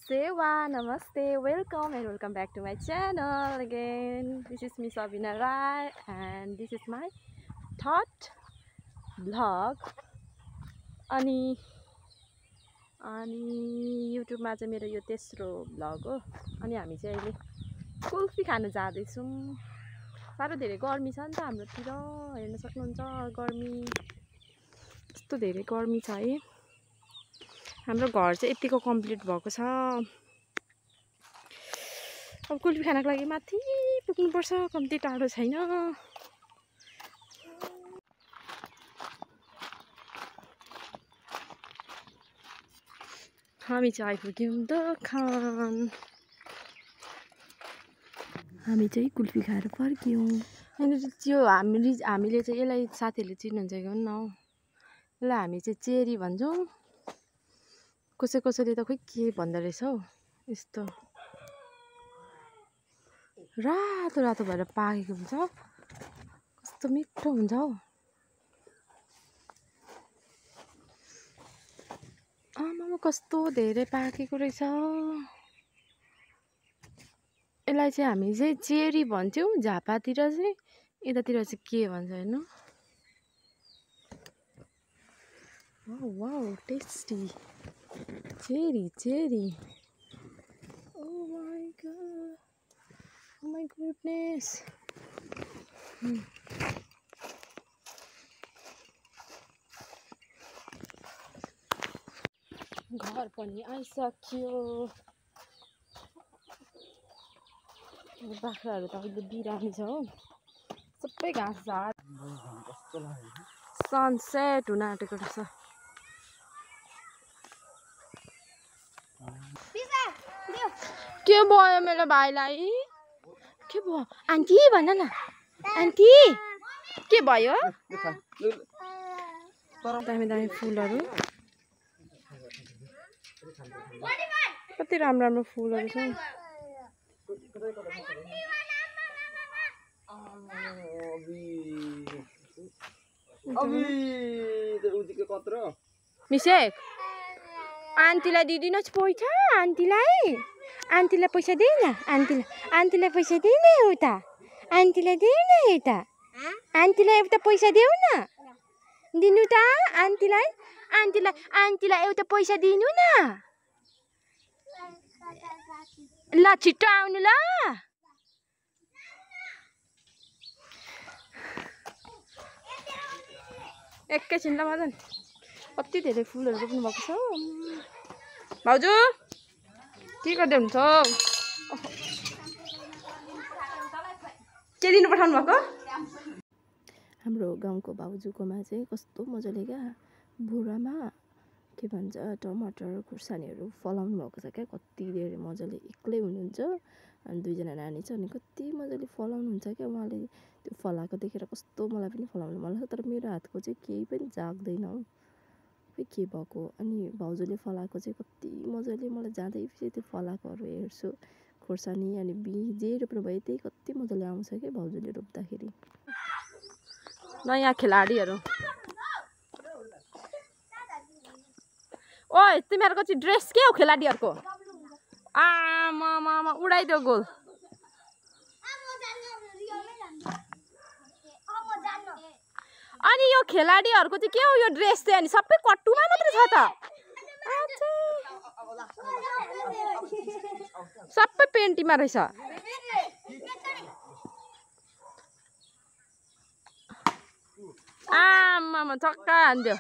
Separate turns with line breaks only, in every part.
Sewa, Namaste, welcome and welcome back to my channel again. This is Miss Abhina Rai and this is my third vlog. अनि YouTube मा चाहिँ मेरो यो तेस्रो vlog हो. अनि हामी चाहिँ अहिले कुल्फी खान जाँदैछौँ. साह्रो धेरै गर्मी छ नि त हाम्रोतिर, हेर्न सक्नुहुन्छ गर्मी. यस्तो धेरै गर्मी छ है. हाम्रो घर चाहिँ यतिको कम्प्लिट भएको छ. अब कुल्फी खानको लागि माथि पुग्नु पर्छ, कम्ती टाढो छैन. हामी चाहिँ आइपुग्यौँ दोकान. हामी चाहिँ कुल्फी खाएर फर्क्यौँ. अनि त्यो हामीले चाहिँ यसलाई साथीहरूले चिन्नुहुन्छ कि न, यसलाई हामी चाहिँ चेरी भन्छौँ. कसैले त खोइ के भन्दो रहेछ हौ. यस्तो रातो रातो भएर पाकेको हुन्छ, कस्तो मिठो हुन्छ हौ. आमामा कस्तो धेरै पाकेको रहेछ. यसलाई चाहिँ हामी चाहिँ चेरी भन्छौँ झापातिर चाहिँ, यतातिर चाहिँ के भन्छ हेर्नु. Wow tasty cherry. Oh my god, oh my goodness. घर पनि आइसक्यो. बाख्राहरू त अहिले बिरामी छ हो. सबै घाँस झार सनसेट हुन आँटेको रहेछ. के भयो मेरो भाइलाई? के भयो आन्टी? भन न आन्टी, के भयो? दामी फुलहरू, कति राम्रो फुलहरू छ. मिसेक आन्टीलाई दिदिनुहोस् पैसा. आन्टीलाई पैसा दे न. आन्टीलाई पैसा दे न एउटा. आन्टीलाई दे न एउटा. आन्टीलाई एउटा पैसा देऊ न. दिनु त आन्टीलाई एउटा पैसा दिनु न. ल छिट्टो आउनु ल. एकैछिन ल मदन. कति धेरै फुलहरू रोप्नु भएको छ. भाउजू के गर्दै हुनुहुन्छ? के लिनु पठाउनु भएको? हाम्रो गाउँको भाउजूकोमा चाहिँ कस्तो मजाले क्या बुरामा के भन्छ टमाटर खुर्सानीहरू फलाउनु भएको छ क्या. कति धेरै मजाले एक्लै हुनुहुन्छ अनि दुईजना नानी छ. अनि कति मजाले फलाउनुहुन्छ क्या उहाँले. त्यो फलाएको देखेर कस्तो मलाई पनि फलाउनु मन लाग्छ. तर मेरो हातको चाहिँ केही पनि जाग्दैन हौ, के भएको. अनि भाउजूले फलाएको चाहिँ कति मजाले, मलाई जाँदैपछि त्यो फलाएकोहरू हेर्छु. खोर्सानी अनि बिउ जे रोप्नु भयो त्यही कति मजाले आउँछ क्या भाउजूले रोप्दाखेरि. नयाँ खेलाडीहरू. ओइ तिमीहरूको चाहिँ ड्रेस के हो खेलाडीहरूको? आमा उडाइदियो गोल. अनि यो खेलाडीहरूको चाहिँ के हो यो ड्रेस चाहिँ? अनि सबै कट्टुमा मात्र छ त. सबै पेन्टीमा रहेछ. आमामा छक्का हान्दियो.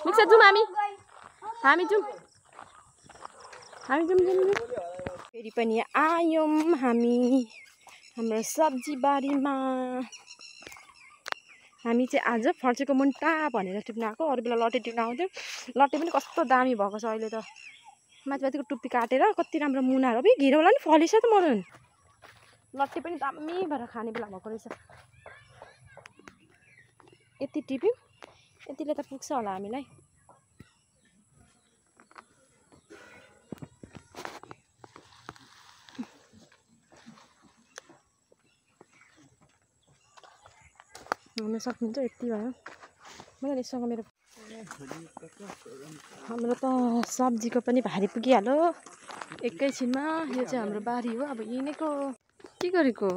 मिक्स जाउँ हामी जाउँ. फेरि पनि आयौँ हामी हाम्रो सब्जी बारीमा. हामी चाहिँ आज फर्चेको मुन्टा भनेर टिप्न आएको. अरू बेला लट्टे टिप्न आउँथ्यो. लट्टे पनि कस्तो दामी भएको छ अहिले त. माथिको टुप्पी काटेर कति राम्रो मुनाहरू. अब घिरौला नि फलेछ त मदन. लट्टे पनि दामी भएर खाने बेला भएको रहेछ. यति टिप्यौँ, यतिले त पुग्छ होला हामीलाई. हुन सक्नुहुन्छ यति भयो. मलाई यससँग मेरो हाम्रो त सब्जीको पनि भारी पुगिहाल्यो एकैछिनमा। यो चाहिँ हाम्रो बारी हो। अब यिनीको के गरेको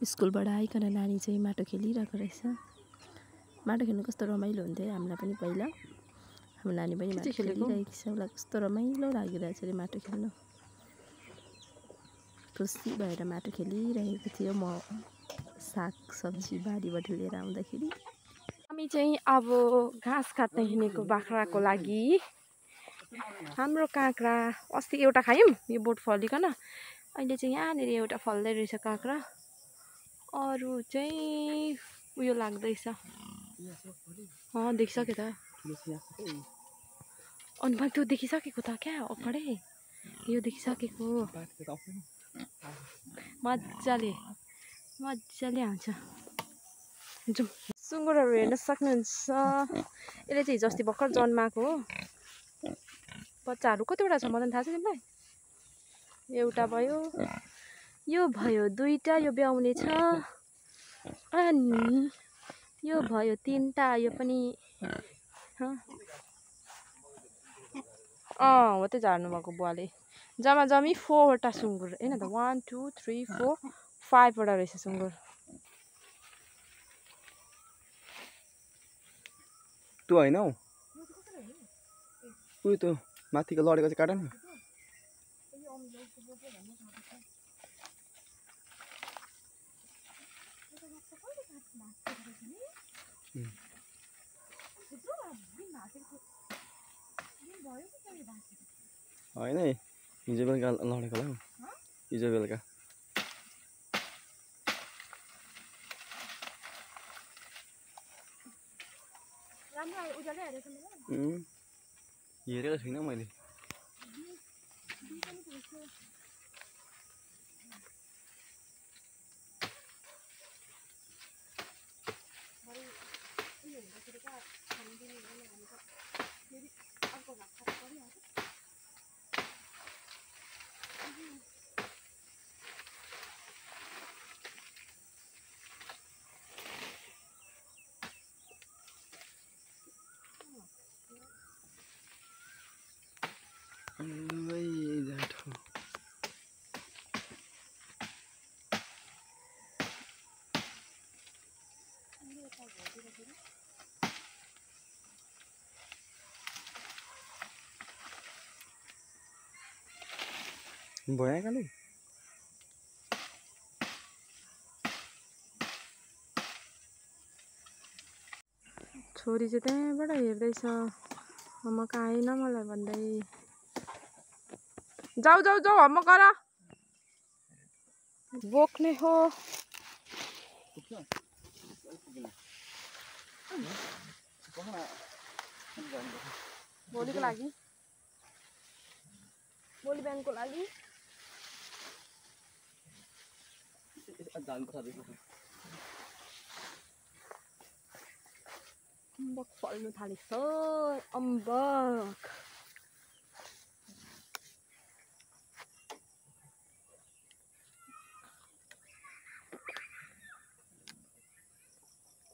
स्कुलबाट आइकन नानी चाहिँ माटो खेलिरहेको रहेछ। माटो खेल्नु कस्तो रमाइलो हुन्थ्यो हामीलाई पनि पहिला। हाम्रो नानी पनि माटो खेलिरहेको छ। उसलाई कस्तो रमाइलो लागिरहेछ अरे माटो खेल्नु। खुसी भएर माटो खेलिरहेको थियो। म साग सब्जी बारीबाट लिएर आउँदाखेरि हामी चाहिँ अब घाँस काट्न हिँडेको बाख्राको लागि। हाम्रो काँक्रा अस्ति एउटा खायौँ, यो बोट फलिकन। अहिले चाहिँ यहाँनिर एउटा फल्दै रहेछ काँक्रा। अरू चाहिँ उयो लाग्दैछ। देखिसक्यो त। अनि भाइ त्यो देखिसकेको त क्या अगाडि यो देखिसकेको मजाले आउँछ। जाउँ। सुँगुरहरू हेर्न सक्नुहुन्छ। यसले चाहिँ हिजो अस्ति भर्खर जन्माएको हो। बच्चाहरू कतिवटा छ मलाई थाहा छ तिमीलाई? एउटा भयो, यो भयो दुईटा, यो ब्याउने छ, अनि यो भयो तीनटा, यो पनि हो त्यो झार्नु भएको बुवाले। जम्मा जम्मी 4 वटा सुँगुर हैन त। 1 2 3 4 5 वटा रहेछ सुँगुर।
त्यो होइन हौ, उयो त्यो माथिको लडेको चाहिँ काट न। होइन हिजो बेलुका लडेको होला हौ। हिजो बेलुका हेरेको छुइनँ मैले। भयो काले
छोरी चाहिँ त्यहाँबाट हेर्दैछ। होमवर्क आएन मलाई भन्दै। जाऊ जाऊ जाऊ होमवर्क गर। बोक्ने हो। भोलिको लागि, भोलि बिहानको लागि अम्बक फल्नु थालेछ। अम्बक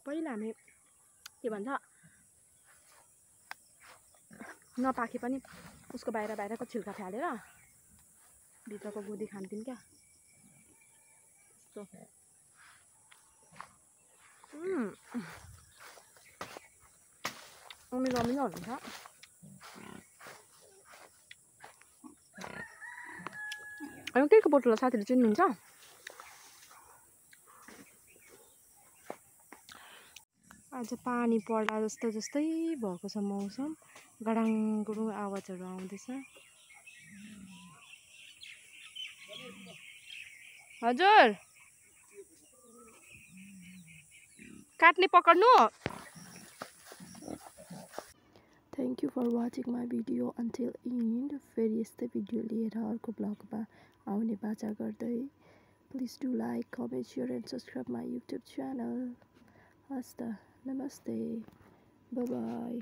पहिला हामी के भन्छ नपाके पनि उसको बाहिरको छिल्का फालेर भित्रको गुदी खान्थ्यौँ क्या। रमिलो हुन्छ। अनि के को बोटुला साथीले चिन्नुहुन्छ? आज पानी पर्दा जस्तै भएको छ मौसम। गडाङ गुडुङ आवाजहरू आउँदैछ। हजुर काट्ने पकड्नु। Thank you for watching my video until end. फेरि यस्तै भिडियो लिएर अर्को ब्लगमा आउने बाचा गर्दै। Please do like, comment, share and subscribe my YouTube channel. हस् त, नमस्ते, बाई बाई।